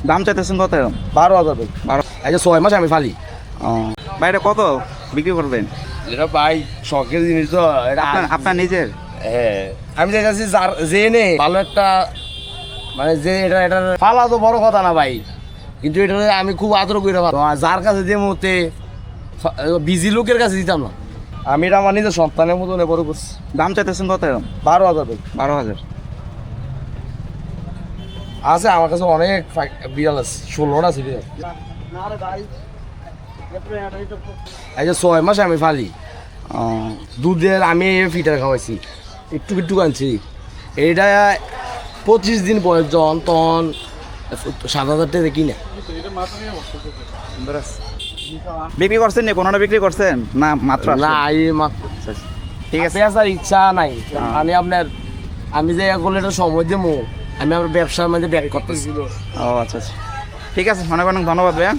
দাম চাইতেছেন কত এরকম? 12,000 ভাই। 12। এই যে 6 মাস আমি ফালি। ও ভাই, এটা কত বিক্রি করবেন? এটা ভাই শখের জিনিস তো এটা আপনার নিজের? হ্যাঁ, আমি চাইছি যে নে ভালো একটা মানে যে এটা ফালা তো বড় কথা না ভাই, কিন্তু এটা আমি খুব আদর করে ভালো যার কাছে যে মুহূর্তে বিজি লোকের কাছে দিতাম না, আমি এটা আমার নিজের সন্তানের মতো বড় করছি। দাম চাইতেছেন কত এরকম? 12,000 ভাই। 12,000। আছে আমার কাছে অনেক বিড়াল আছে, 16টা আছে বিড়াল। এই যে 6 মাস আমি ফালি, ও দুধের আমি ফিটার খাওয়াইছি, একটু একটু আনছি। এইটা 25 দিন বয়স যখন তখন 7,000 টাকা কিনে। বিক্রি করছেন নি? কোনোটা বিক্রি করছেন না মাত্র? না আসলেন? এই মাত্র ঠিক আছে। পেঁয়াজার ইচ্ছা নাই, মানে আপনার আমি যে করলে এটা সময় দেবো, আমি আমার ব্যবসার মধ্যে ব্যাক করতেছি। ও আচ্ছা আচ্ছা, ঠিক আছে, অনেক অনেক ধন্যবাদ ভাইয়া।